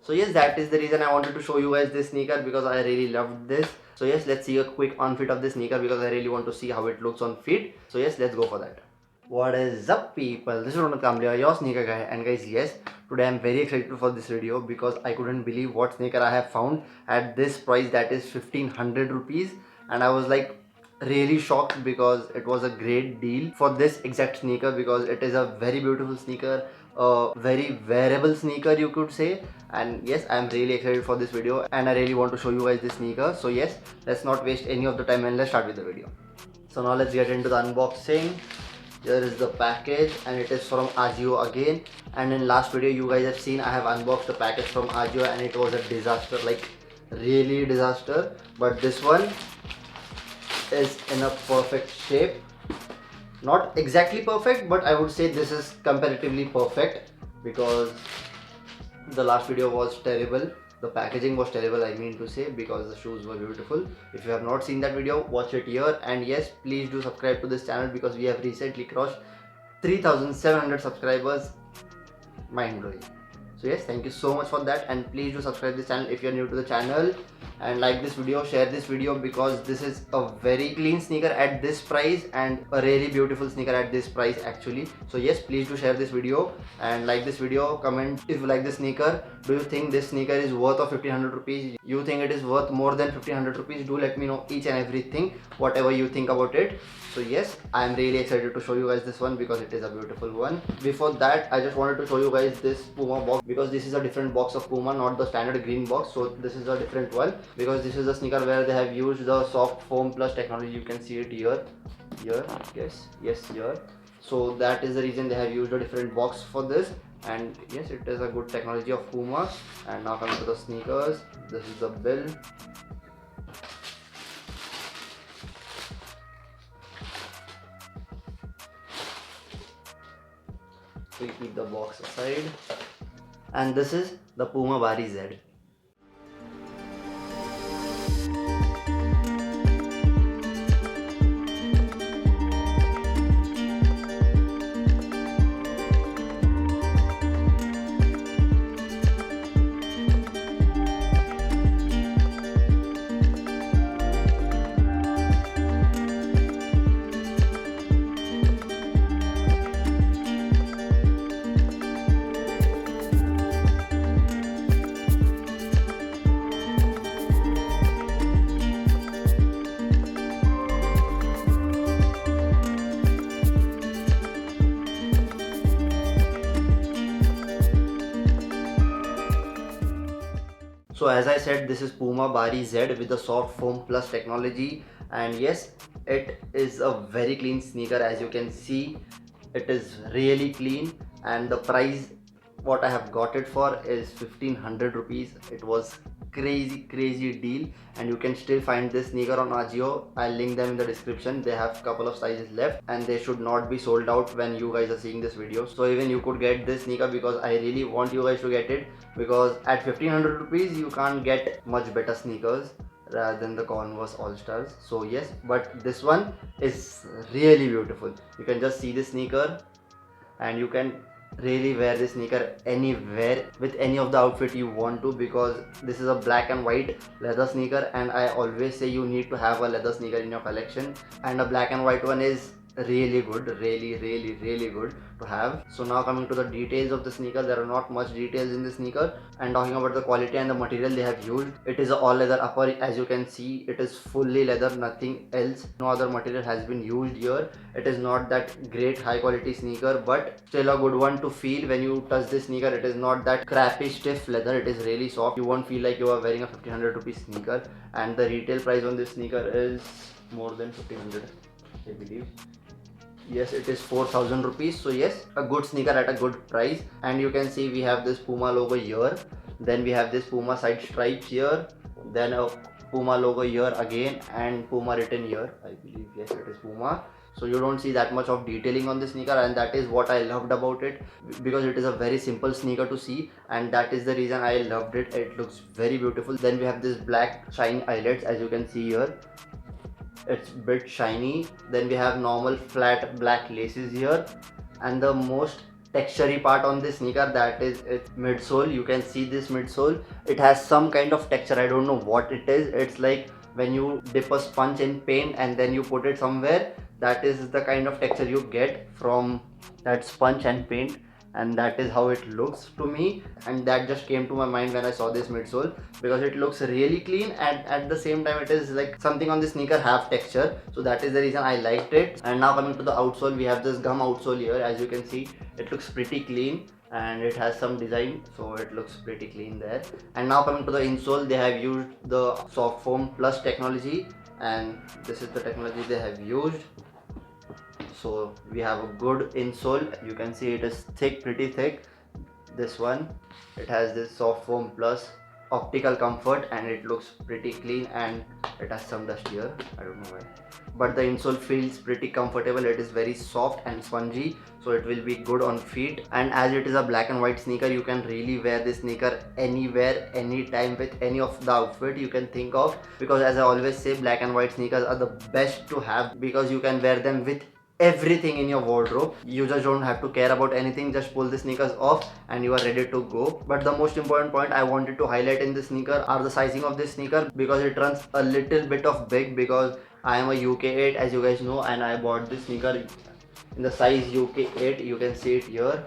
So yes, that is the reason I wanted to show you guys this sneaker, because I really loved this. So yes, let's see a quick on fit of this sneaker, because I really want to see how it looks on feet. So yes, let's go for that. What is up, people? This is Ronald Kamble, your sneaker guy. And guys, yes, today I'm very excited for this video, because I couldn't believe what sneaker I have found at this price, that is 1500 rupees. And I was like really shocked, because it was a great deal for this exact sneaker, because it is a very beautiful sneaker, a very wearable sneaker, you could say. And yes, I'm really excited for this video, and I really want to show you guys this sneaker. So yes, let's not waste any of the time, and let's start with the video. So now let's get into the unboxing. Here is the package, and it is from Ajio again. And in last video you guys have seen I have unboxed the package from Ajio, and it was a disaster, like really disaster. But this one is in a perfect shape. Not exactly perfect, but I would say this is comparatively perfect, because the last video was terrible. The packaging was terrible, I mean to say, because the shoes were beautiful. If you have not seen that video, watch it here. And yes, please do subscribe to this channel, because we have recently crossed 3700 subscribers. Mind blowing. So yes, thank you so much for that, and please do subscribe this channel if you are new to the channel, and like this video, share this video, because this is a very clean sneaker at this price, and a really beautiful sneaker at this price actually. So yes, please do share this video and like this video. Comment if you like this sneaker. Do you think this sneaker is worth of 1500 rupees? You think it is worth more than 1500 rupees? Do let me know each and everything, whatever you think about it. So yes, I am really excited to show you guys this one, because it is a beautiful one. Before that, I just wanted to show you guys this Puma box, because this is a different box of Puma, not the standard green box. So this is a different one, because this is a sneaker where they have used the soft foam plus technology. You can see it here, yes, here. So that is the reason they have used a different box for this. And yes, it is a good technology of Puma. And now coming to the sneakers, this is the bill. We keep the box aside, and this is the Puma Bari Z. So as I said, this is Puma Bari Z with the soft foam plus technology. And yes, it is a very clean sneaker. As you can see, it is really clean, and the price what I have got it for is 1500 rupees. It was crazy deal, and you can still find this sneaker on Ajio. I'll link them in the description. They have couple of sizes left, and they should not be sold out when you guys are seeing this video. So even you could get this sneaker, because I really want you guys to get it, because at 1500 rupees you can't get much better sneakers rather than the Converse All Stars. So yes, but this one is really beautiful. You can just see this sneaker, and you can really wear this sneaker anywhere with any of the outfit you want to, because this is a black and white leather sneaker, and I always say you need to have a leather sneaker in your collection, and a black and white one is really good, really good to have. So now coming to the details of the sneaker, there are not much details in the sneaker. And talking about the quality and the material they have used, it is a all leather upper. As you can see, it is fully leather, nothing else. No other material has been used here. It is not that great high quality sneaker, but still a good one to feel when you touch this sneaker. It is not that crappy stiff leather, it is really soft. You won't feel like you are wearing a 1500 rupees sneaker. And the retail price on this sneaker is more than 1500, I believe. Yes, it is 4000 rupees. So yes, a good sneaker at a good price. And you can see we have this Puma logo here, then we have this Puma side stripes here, then a Puma logo here again, and Puma written here, I believe. Yes, it is Puma. So you don't see that much of detailing on the sneaker, and that is what I loved about it, because it is a very simple sneaker to see, and that is the reason I loved it. It looks very beautiful. Then we have this black shiny eyelets, as you can see here. It's bit shiny. Then we have normal flat black laces here, and the most textury part on this sneaker, that is its midsole. You can see this midsole, it has some kind of texture. I don't know what it is. It's like when you dip a sponge in paint and then you put it somewhere, that is the kind of texture you get from that sponge and paint, and that is how it looks to me. And that just came to my mind when I saw this midsole, because it looks really clean and at the same time it is like something on the sneaker have texture, so that is the reason I liked it. And now coming to the outsole, we have this gum outsole here. As you can see, it looks pretty clean and it has some design, so it looks pretty clean there. And now coming to the insole, they have used the soft foam plus technology, and this is the technology they have used. So we have a good insole. You can see it is thick, pretty thick. This one, it has this soft foam plus optical comfort and it looks pretty clean, and it has some dust here, I don't know why, but the insole feels pretty comfortable. It is very soft and spongy, so it will be good on feet. And as it is a black and white sneaker, you can really wear this sneaker anywhere, anytime, with any of the outfit you can think of, because as I always say, black and white sneakers are the best to have because you can wear them with everything in your wardrobe. You just don't have to care about anything, just pull the sneakers off and you are ready to go. But the most important point I wanted to highlight in this sneaker are the sizing of this sneaker, because it runs a little bit of big, because I am a UK8 as you guys know, and I bought this sneaker in the size UK8. You can see it here,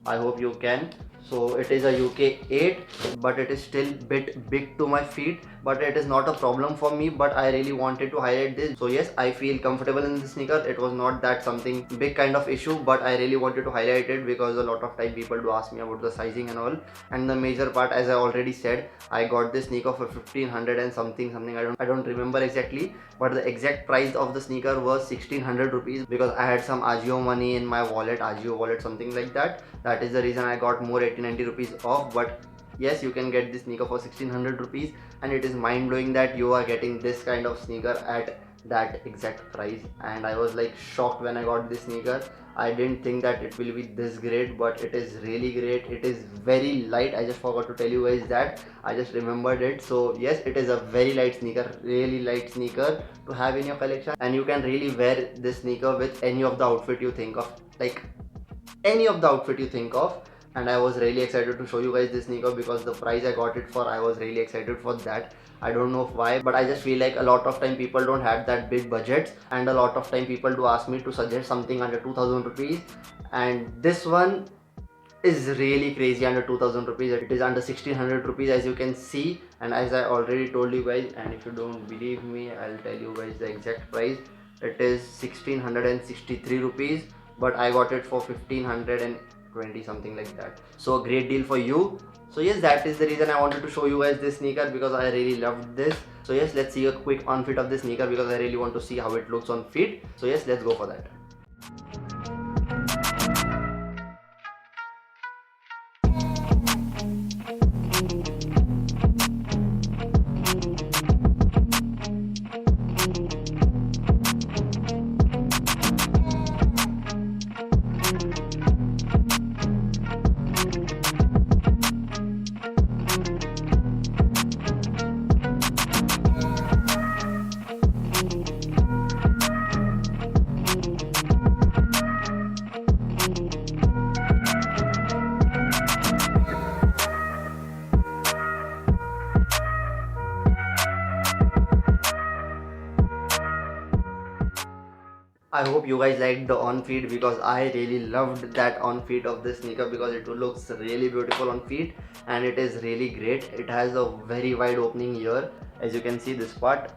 I hope you can. So it is a UK8, but it is still bit big to my feet, but it is not a problem for me. But I really wanted to highlight this. So yes, I feel comfortable in this sneaker. It was not that something big kind of issue, but I really wanted to highlight it because a lot of time people do ask me about the sizing and all. And the major part, as I already said, I got this sneaker for 1500 and something. I don't remember exactly, but the exact price of the sneaker was 1600 rupees, because I had some Ajio money in my wallet, Ajio wallet, something like that. That is the reason I got more 80-90 rupees off. But yes, you can get this sneaker for 1600 rupees, and it is mind blowing that you are getting this kind of sneaker at that exact price. And I was like shocked when I got this sneaker. I didn't think that it will be this great, but it is really great. It is very light. I just forgot to tell you guys that. I just remembered it. So yes, it is a very light sneaker, really light sneaker to have in your collection, and you can really wear this sneaker with any of the outfit you think of, like any of the outfit you think of. And I was really excited to show you guys this sneaker because the price I got it for, I was really excited for that. I don't know why, but I just feel like a lot of time people don't have that big budgets, and a lot of time people do ask me to suggest something under 2000 rupees, and this one is really crazy under 2000 rupees. It is under 1600 rupees as you can see. And as I already told you guys, and if you don't believe me, I'll tell you guys the exact price. It is 1663 rupees, but I got it for 1520, something like that. So a great deal for you. So yes, that is the reason I wanted to show you guys this sneaker, because I really loved this. So yes, let's see a quick on fit of this sneaker because I really want to see how it looks on feet. So yes, let's go for that. I hope you guys liked the on feet, because I really loved that on feet of this sneaker, because it looks really beautiful on feet and it is really great. It has a very wide opening here, as you can see this part.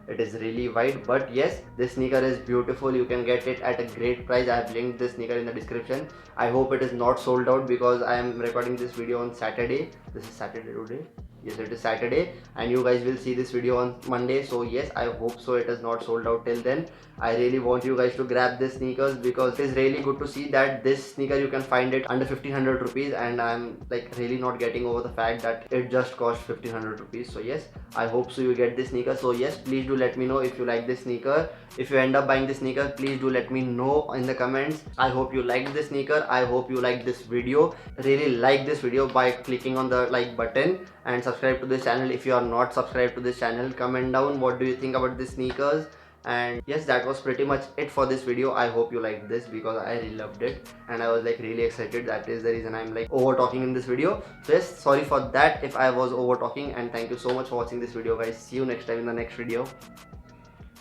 It is really wide, but yes, this sneaker is beautiful. You can get it at a great price. I have linked this sneaker in the description. I hope it is not sold out, because I am recording this video on Saturday. This is Saturday today. Yes, it is Saturday, and you guys will see this video on Monday. So yes, I hope so it is not sold out till then. I really want you guys to grab this sneakers, because it is really good to see that this sneaker you can find it under 1500 rupees, and I'm like really not getting over the fact that it just cost 1500 rupees. So yes, I hope so you get this sneaker. So yes, please do let me know if you like this sneaker. If you end up buying this sneaker, please do let me know in the comments. I hope you like this sneaker. I hope you like this video. Really like this video by clicking on the like button, and subscribe to this channel if you are not subscribed to this channel. Comment down what do you think about these sneakers, And yes, that was pretty much it for this video. I hope you liked this because I really loved it and I was like really excited. That is the reason I'm like over talking in this video. So yes, sorry for that if I was over talking, and thank you so much for watching this video guys. See you next time in the next video.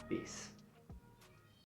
Peace.